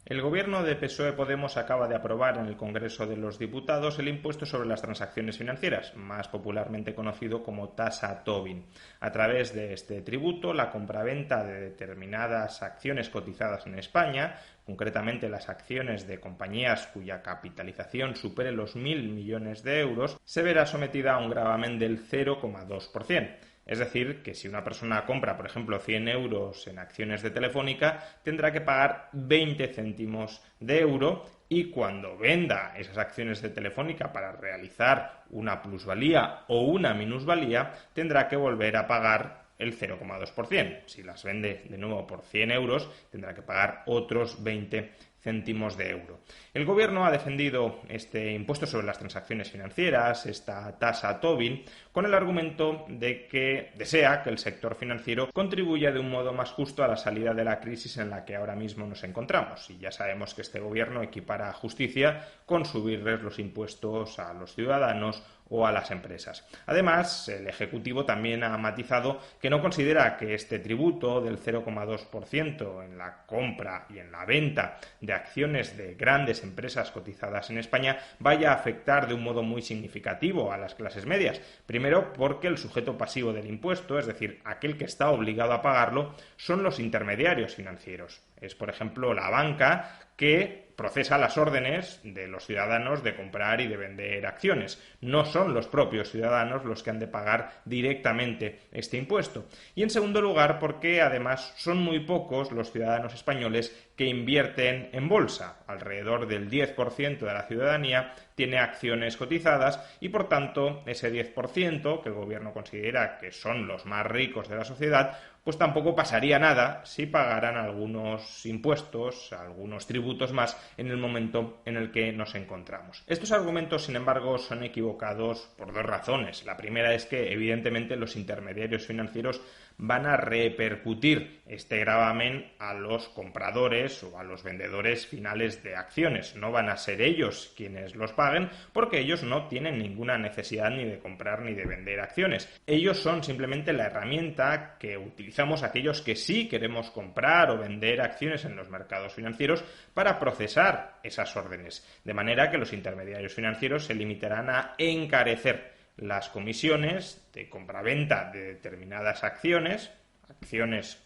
El gobierno de PSOE-Podemos acaba de aprobar en el Congreso de los Diputados el impuesto sobre las transacciones financieras, más popularmente conocido como tasa Tobin. A través de este tributo, la compraventa de determinadas acciones cotizadas en España, concretamente las acciones de compañías cuya capitalización supere los 1.000 millones de euros, se verá sometida a un gravamen del 0,2%. Es decir, que si una persona compra, por ejemplo, 100 euros en acciones de Telefónica, tendrá que pagar 20 céntimos de euro y cuando venda esas acciones de Telefónica para realizar una plusvalía o una minusvalía, tendrá que volver a pagar el 0,2%. Si las vende de nuevo por 100 euros, tendrá que pagar otros 20 céntimos de euro. El gobierno ha defendido este impuesto sobre las transacciones financieras, esta tasa Tobin, con el argumento de que desea que el sector financiero contribuya de un modo más justo a la salida de la crisis en la que ahora mismo nos encontramos. Y ya sabemos que este gobierno equipara justicia con subirles los impuestos a los ciudadanos o a las empresas. Además, el Ejecutivo también ha matizado que no considera que este tributo del 0,2% en la compra y en la venta de acciones de grandes empresas cotizadas en España vaya a afectar de un modo muy significativo a las clases medias. Primero, porque el sujeto pasivo del impuesto, es decir, aquel que está obligado a pagarlo, son los intermediarios financieros. Es, por ejemplo, la banca que procesa las órdenes de los ciudadanos de comprar y de vender acciones. No son los propios ciudadanos los que han de pagar directamente este impuesto. Y en segundo lugar, porque además son muy pocos los ciudadanos españoles que invierten en bolsa. Alrededor del 10% de la ciudadanía tiene acciones cotizadas y, por tanto, ese 10% que el gobierno considera que son los más ricos de la sociedad, pues tampoco pasaría nada si pagaran algunos impuestos, algunos tributos más en el momento en el que nos encontramos. Estos argumentos, sin embargo, son equivocados por dos razones. La primera es que, evidentemente, los intermediarios financieros van a repercutir este gravamen a los compradores o a los vendedores finales de acciones. No van a ser ellos quienes los paguen porque ellos no tienen ninguna necesidad ni de comprar ni de vender acciones. Ellos son simplemente la herramienta que utilizamos aquellos que sí queremos comprar o vender acciones en los mercados financieros para procesar esas órdenes. De manera que los intermediarios financieros se limitarán a encarecer las comisiones de compraventa de determinadas acciones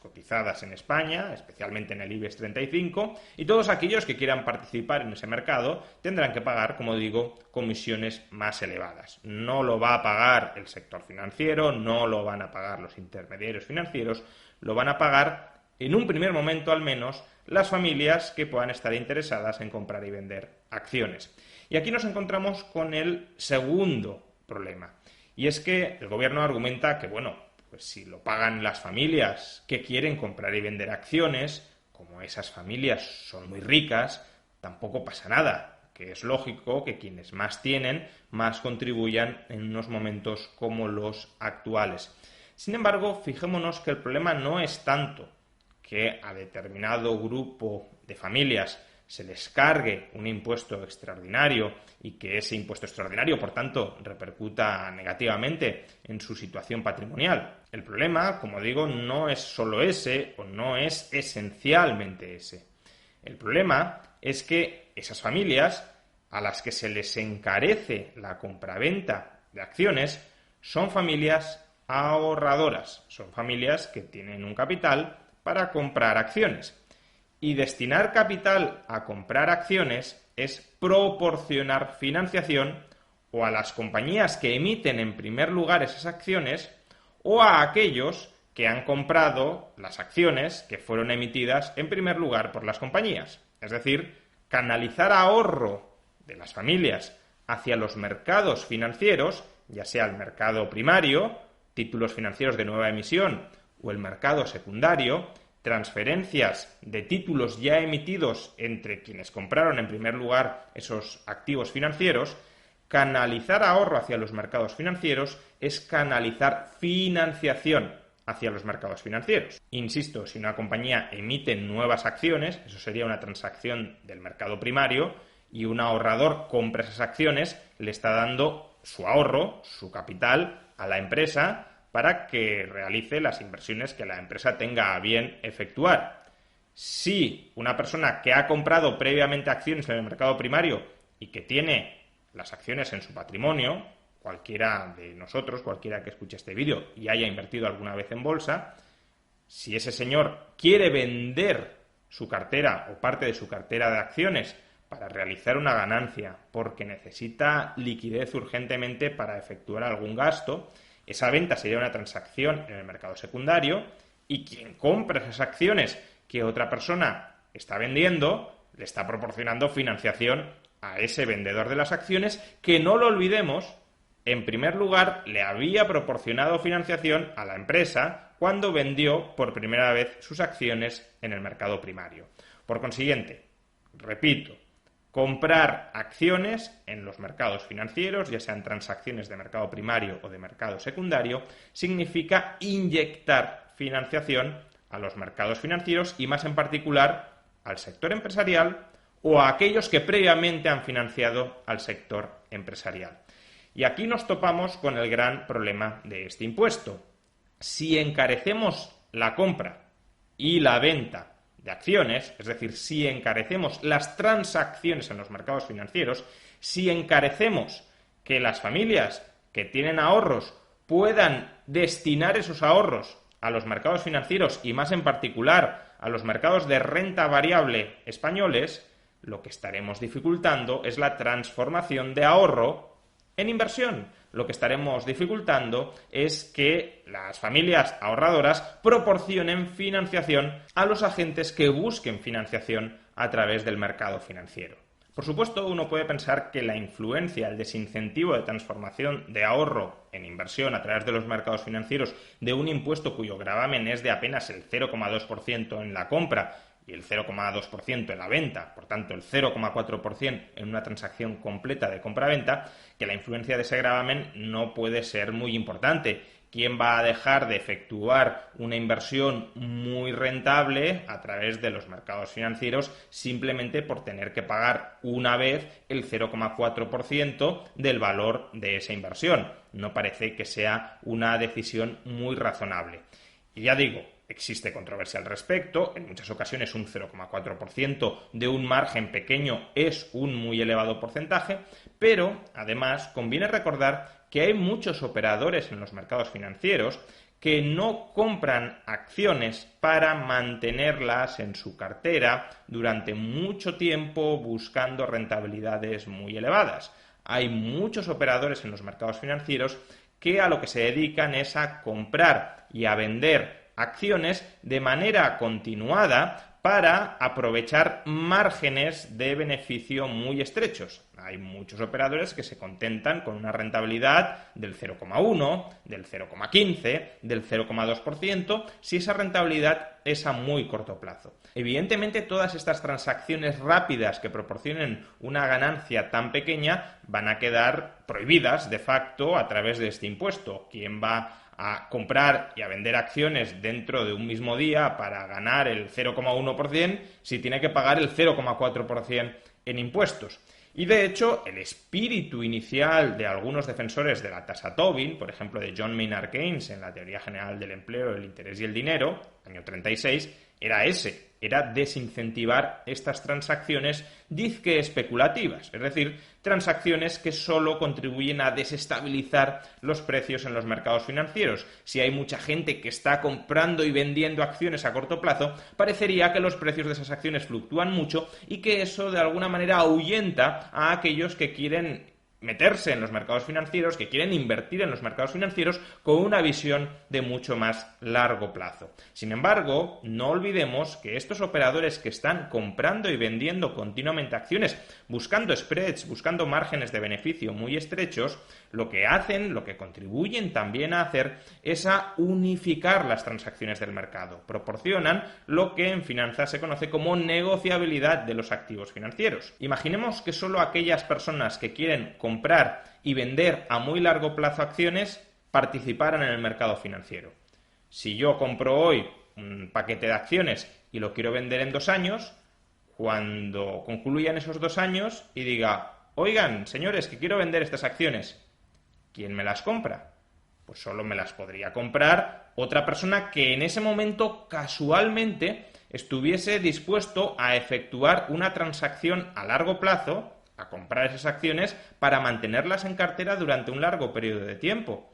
cotizadas en España, especialmente en el IBEX 35, y todos aquellos que quieran participar en ese mercado tendrán que pagar, como digo, comisiones más elevadas. No lo va a pagar el sector financiero, no lo van a pagar los intermediarios financieros, lo van a pagar, en un primer momento al menos, las familias que puedan estar interesadas en comprar y vender acciones. Y aquí nos encontramos con el segundo problema. Y es que el gobierno argumenta que, pues si lo pagan las familias que quieren comprar y vender acciones, como esas familias son muy ricas, tampoco pasa nada, que es lógico que quienes más tienen, más contribuyan en unos momentos como los actuales. Sin embargo, fijémonos que el problema no es tanto que a determinado grupo de familias se les cargue un impuesto extraordinario y que ese impuesto extraordinario, por tanto, repercuta negativamente en su situación patrimonial. El problema, como digo, no es solo ese o no es esencialmente ese. El problema es que esas familias a las que se les encarece la compraventa de acciones son familias ahorradoras, son familias que tienen un capital para comprar acciones. Y destinar capital a comprar acciones es proporcionar financiación o a las compañías que emiten en primer lugar esas acciones o a aquellos que han comprado las acciones que fueron emitidas en primer lugar por las compañías. Es decir, canalizar ahorro de las familias hacia los mercados financieros, ya sea el mercado primario, títulos financieros de nueva emisión, o el mercado secundario, transferencias de títulos ya emitidos entre quienes compraron en primer lugar esos activos financieros. Canalizar ahorro hacia los mercados financieros es canalizar financiación hacia los mercados financieros. Insisto, si una compañía emite nuevas acciones, eso sería una transacción del mercado primario, y un ahorrador compra esas acciones, le está dando su ahorro, su capital, a la empresa para que realice las inversiones que la empresa tenga a bien efectuar. Si una persona que ha comprado previamente acciones en el mercado primario y que tiene las acciones en su patrimonio, cualquiera de nosotros, cualquiera que escuche este vídeo y haya invertido alguna vez en bolsa, si ese señor quiere vender su cartera o parte de su cartera de acciones para realizar una ganancia porque necesita liquidez urgentemente para efectuar algún gasto, esa venta sería una transacción en el mercado secundario y quien compra esas acciones que otra persona está vendiendo le está proporcionando financiación a ese vendedor de las acciones que, no lo olvidemos, en primer lugar le había proporcionado financiación a la empresa cuando vendió por primera vez sus acciones en el mercado primario. Por consiguiente, repito, comprar acciones en los mercados financieros, ya sean transacciones de mercado primario o de mercado secundario, significa inyectar financiación a los mercados financieros y más en particular al sector empresarial o a aquellos que previamente han financiado al sector empresarial. Y aquí nos topamos con el gran problema de este impuesto. Si encarecemos la compra y la venta de acciones, es decir, si encarecemos las transacciones en los mercados financieros, si encarecemos que las familias que tienen ahorros puedan destinar esos ahorros a los mercados financieros y más en particular a los mercados de renta variable españoles, lo que estaremos dificultando es la transformación de ahorro en inversión. Lo que estaremos dificultando es que las familias ahorradoras proporcionen financiación a los agentes que busquen financiación a través del mercado financiero. Por supuesto, uno puede pensar que la influencia, el desincentivo de transformación de ahorro en inversión a través de los mercados financieros de un impuesto cuyo gravamen es de apenas el 0,2% en la compra y el 0,2% en la venta, por tanto el 0,4% en una transacción completa de compra-venta, que la influencia de ese gravamen no puede ser muy importante. ¿Quién va a dejar de efectuar una inversión muy rentable a través de los mercados financieros simplemente por tener que pagar una vez el 0,4% del valor de esa inversión? No parece que sea una decisión muy razonable. Y ya digo, existe controversia al respecto. En muchas ocasiones un 0,4% de un margen pequeño es un muy elevado porcentaje, pero además conviene recordar que hay muchos operadores en los mercados financieros que no compran acciones para mantenerlas en su cartera durante mucho tiempo buscando rentabilidades muy elevadas. Hay muchos operadores en los mercados financieros que a lo que se dedican es a comprar y a vender acciones de manera continuada para aprovechar márgenes de beneficio muy estrechos. Hay muchos operadores que se contentan con una rentabilidad del 0,1, del 0,15, del 0,2%, si esa rentabilidad es a muy corto plazo. Evidentemente, todas estas transacciones rápidas que proporcionen una ganancia tan pequeña van a quedar prohibidas de facto a través de este impuesto. ¿Quién va a comprar y a vender acciones dentro de un mismo día para ganar el 0,1% si tiene que pagar el 0,4% en impuestos? Y de hecho, el espíritu inicial de algunos defensores de la tasa Tobin, por ejemplo de John Maynard Keynes en la Teoría General del Empleo, el Interés y el Dinero, año 36, era ese, era desincentivar estas transacciones dizque especulativas, es decir, transacciones que solo contribuyen a desestabilizar los precios en los mercados financieros. Si hay mucha gente que está comprando y vendiendo acciones a corto plazo, parecería que los precios de esas acciones fluctúan mucho y que eso de alguna manera ahuyenta a aquellos que quieren meterse en los mercados financieros, que quieren invertir en los mercados financieros con una visión de mucho más largo plazo. Sin embargo, no olvidemos que estos operadores que están comprando y vendiendo continuamente acciones, buscando spreads, buscando márgenes de beneficio muy estrechos, lo que hacen, lo que contribuyen también a hacer es a unificar las transacciones del mercado. Proporcionan lo que en finanzas se conoce como negociabilidad de los activos financieros. Imaginemos que solo aquellas personas que quieren comprar y vender a muy largo plazo acciones participaran en el mercado financiero. Si yo compro hoy un paquete de acciones y lo quiero vender en 2 años, cuando concluyan esos 2 años y diga, oigan, señores, que quiero vender estas acciones, ¿quién me las compra? Pues solo me las podría comprar otra persona que en ese momento casualmente estuviese dispuesto a efectuar una transacción a largo plazo, a comprar esas acciones para mantenerlas en cartera durante un largo periodo de tiempo.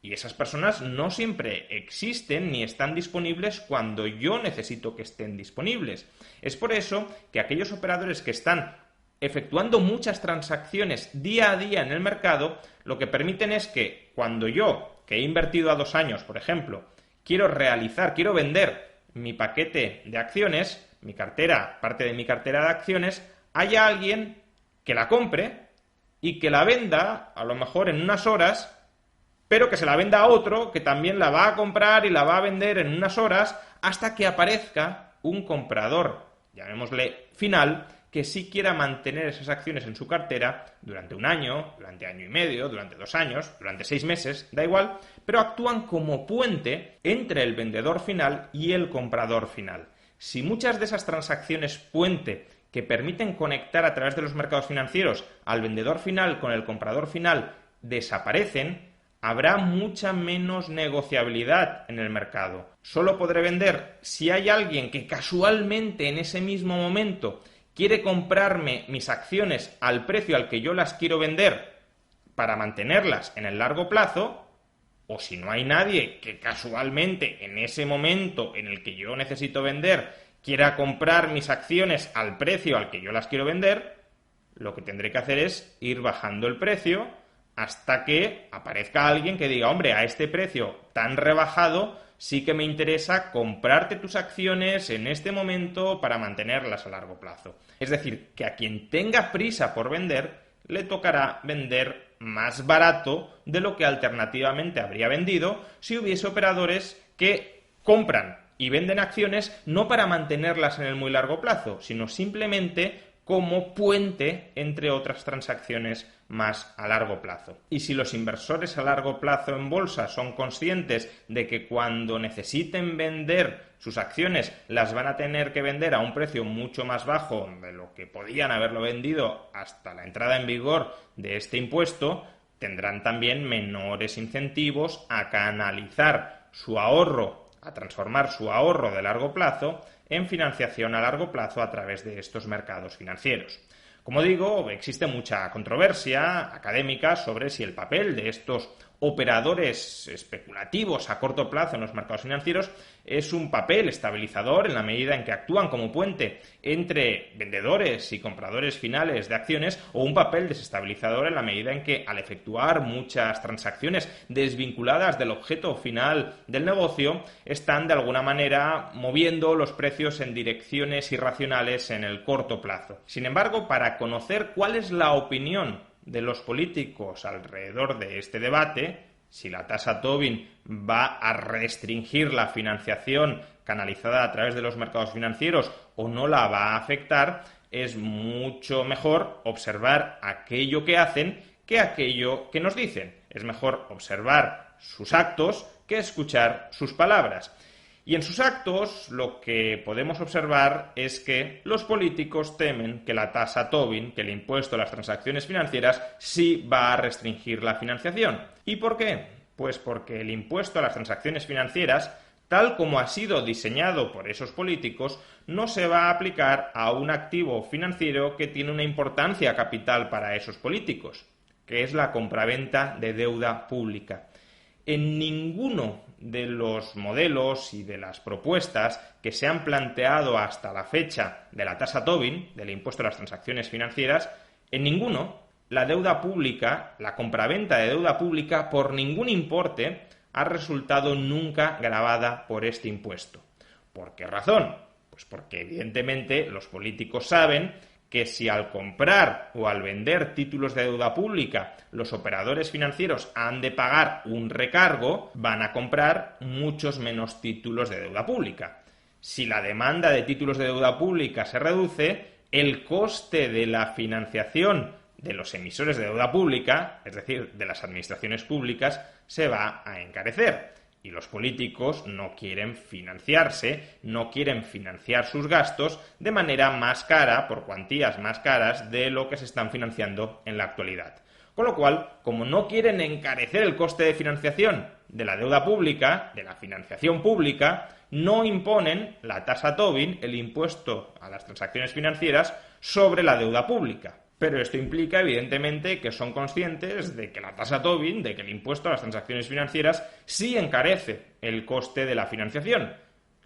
Y esas personas no siempre existen ni están disponibles cuando yo necesito que estén disponibles. Es por eso que aquellos operadores que están efectuando muchas transacciones día a día en el mercado, lo que permiten es que cuando yo, que he invertido a 2 años, por ejemplo, quiero vender mi paquete de acciones, mi cartera, parte de mi cartera de acciones, haya alguien que la compre y que la venda, a lo mejor en unas horas, pero que se la venda a otro que también la va a comprar y la va a vender en unas horas hasta que aparezca un comprador, llamémosle final, que sí quiera mantener esas acciones en su cartera durante 1 año, durante 1 año y medio, durante 2 años, durante 6 meses, da igual, pero actúan como puente entre el vendedor final y el comprador final. Si muchas de esas transacciones puente que permiten conectar a través de los mercados financieros al vendedor final con el comprador final desaparecen, habrá mucha menos negociabilidad en el mercado. Solo podré vender si hay alguien que casualmente en ese mismo momento quiere comprarme mis acciones al precio al que yo las quiero vender para mantenerlas en el largo plazo, o si no hay nadie que casualmente en ese momento en el que yo necesito vender quiera comprar mis acciones al precio al que yo las quiero vender, lo que tendré que hacer es ir bajando el precio hasta que aparezca alguien que diga, hombre, a este precio tan rebajado sí que me interesa comprarte tus acciones en este momento para mantenerlas a largo plazo. Es decir, que a quien tenga prisa por vender, le tocará vender más barato de lo que alternativamente habría vendido si hubiese operadores que compran y venden acciones no para mantenerlas en el muy largo plazo, sino simplemente como puente entre otras transacciones más a largo plazo. Y si los inversores a largo plazo en bolsa son conscientes de que cuando necesiten vender sus acciones las van a tener que vender a un precio mucho más bajo de lo que podían haberlo vendido hasta la entrada en vigor de este impuesto, tendrán también menores incentivos a canalizar su ahorro, a transformar su ahorro de largo plazo en financiación a largo plazo a través de estos mercados financieros. Como digo, existe mucha controversia académica sobre si el papel de estos operadores especulativos a corto plazo en los mercados financieros es un papel estabilizador en la medida en que actúan como puente entre vendedores y compradores finales de acciones, o un papel desestabilizador en la medida en que al efectuar muchas transacciones desvinculadas del objeto final del negocio están de alguna manera moviendo los precios en direcciones irracionales en el corto plazo. Sin embargo, para conocer cuál es la opinión de los políticos alrededor de este debate, si la tasa Tobin va a restringir la financiación canalizada a través de los mercados financieros o no la va a afectar, es mucho mejor observar aquello que hacen que aquello que nos dicen. Es mejor observar sus actos que escuchar sus palabras. Y en sus actos lo que podemos observar es que los políticos temen que la tasa Tobin, que el impuesto a las transacciones financieras, sí va a restringir la financiación. ¿Y por qué? Pues porque el impuesto a las transacciones financieras, tal como ha sido diseñado por esos políticos, no se va a aplicar a un activo financiero que tiene una importancia capital para esos políticos, que es la compraventa de deuda pública. En ninguno de los modelos y de las propuestas que se han planteado hasta la fecha de la tasa Tobin, del impuesto a las transacciones financieras, en ninguno la deuda pública, la compraventa de deuda pública por ningún importe ha resultado nunca gravada por este impuesto. ¿Por qué razón? Pues porque evidentemente los políticos saben que si al comprar o al vender títulos de deuda pública los operadores financieros han de pagar un recargo, van a comprar muchos menos títulos de deuda pública. Si la demanda de títulos de deuda pública se reduce, el coste de la financiación de los emisores de deuda pública, es decir, de las administraciones públicas, se va a encarecer. Y los políticos no quieren financiarse, no quieren financiar sus gastos de manera más cara, por cuantías más caras de lo que se están financiando en la actualidad. Con lo cual, como no quieren encarecer el coste de financiación de la deuda pública, de la financiación pública, no imponen la tasa Tobin, el impuesto a las transacciones financieras, sobre la deuda pública. Pero esto implica, evidentemente, que son conscientes de que la tasa Tobin, de que el impuesto a las transacciones financieras, sí encarece el coste de la financiación.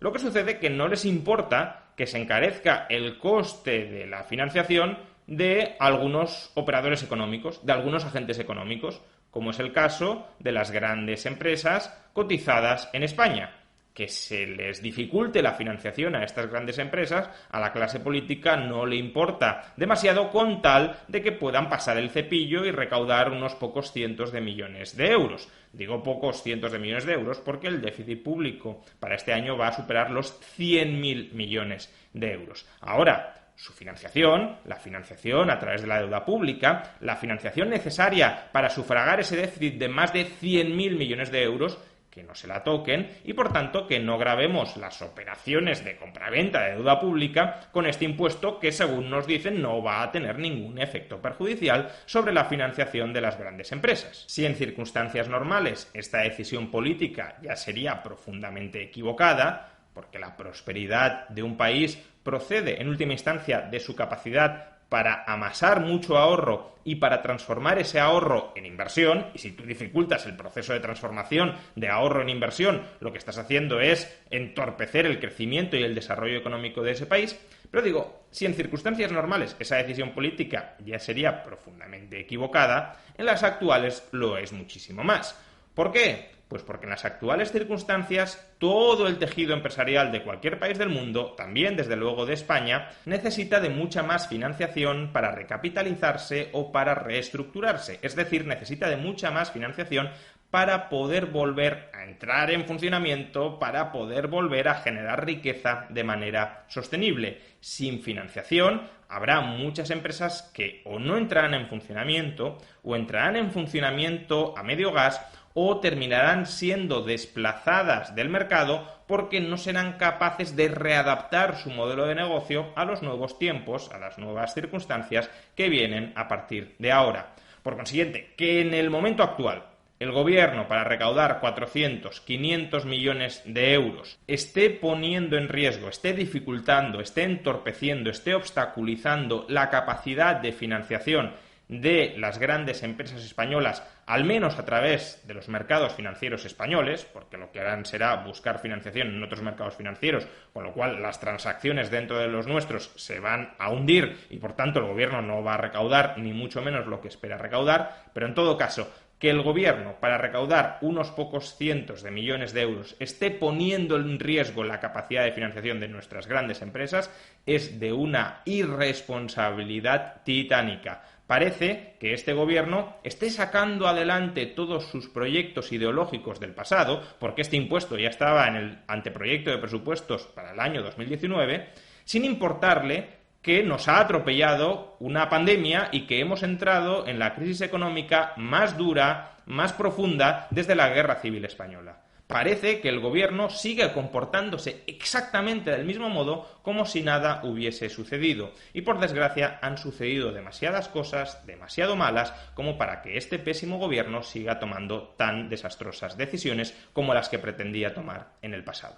Lo que sucede es que no les importa que se encarezca el coste de la financiación de algunos operadores económicos, de algunos agentes económicos, como es el caso de las grandes empresas cotizadas en España. Que se les dificulte la financiación a estas grandes empresas, a la clase política no le importa demasiado, con tal de que puedan pasar el cepillo y recaudar unos pocos cientos de millones de euros. Digo pocos cientos de millones de euros porque el déficit público para este año va a superar los 100.000 millones de euros. Ahora, su financiación, la financiación a través de la deuda pública, la financiación necesaria para sufragar ese déficit de más de 100.000 millones de euros, que no se la toquen y, por tanto, que no gravemos las operaciones de compraventa de deuda pública con este impuesto que, según nos dicen, no va a tener ningún efecto perjudicial sobre la financiación de las grandes empresas. Si en circunstancias normales esta decisión política ya sería profundamente equivocada, porque la prosperidad de un país procede, en última instancia, de su capacidad para amasar mucho ahorro y para transformar ese ahorro en inversión, y si tú dificultas el proceso de transformación de ahorro en inversión, lo que estás haciendo es entorpecer el crecimiento y el desarrollo económico de ese país. Pero digo, si en circunstancias normales esa decisión política ya sería profundamente equivocada, en las actuales lo es muchísimo más. ¿Por qué? Pues porque en las actuales circunstancias todo el tejido empresarial de cualquier país del mundo, también desde luego de España, necesita de mucha más financiación para recapitalizarse o para reestructurarse. Es decir, necesita de mucha más financiación para poder volver a entrar en funcionamiento, para poder volver a generar riqueza de manera sostenible. Sin financiación, habrá muchas empresas que o no entrarán en funcionamiento, o entrarán en funcionamiento a medio gas, o terminarán siendo desplazadas del mercado porque no serán capaces de readaptar su modelo de negocio a los nuevos tiempos, a las nuevas circunstancias que vienen a partir de ahora. Por consiguiente, que en el momento actual el gobierno, para recaudar 400, 500 millones de euros, esté poniendo en riesgo, esté dificultando, esté entorpeciendo, esté obstaculizando la capacidad de financiación de las grandes empresas españolas, al menos a través de los mercados financieros españoles, porque lo que harán será buscar financiación en otros mercados financieros, con lo cual las transacciones dentro de los nuestros se van a hundir y por tanto el gobierno no va a recaudar ni mucho menos lo que espera recaudar, pero en todo caso, que el gobierno, para recaudar unos pocos cientos de millones de euros, esté poniendo en riesgo la capacidad de financiación de nuestras grandes empresas, es de una irresponsabilidad titánica. Parece que este gobierno esté sacando adelante todos sus proyectos ideológicos del pasado, porque este impuesto ya estaba en el anteproyecto de presupuestos para el año 2019, sin importarle que nos ha atropellado una pandemia y que hemos entrado en la crisis económica más dura, más profunda desde la Guerra Civil Española. Parece que el gobierno sigue comportándose exactamente del mismo modo como si nada hubiese sucedido. Y por desgracia han sucedido demasiadas cosas, demasiado malas, como para que este pésimo gobierno siga tomando tan desastrosas decisiones como las que pretendía tomar en el pasado.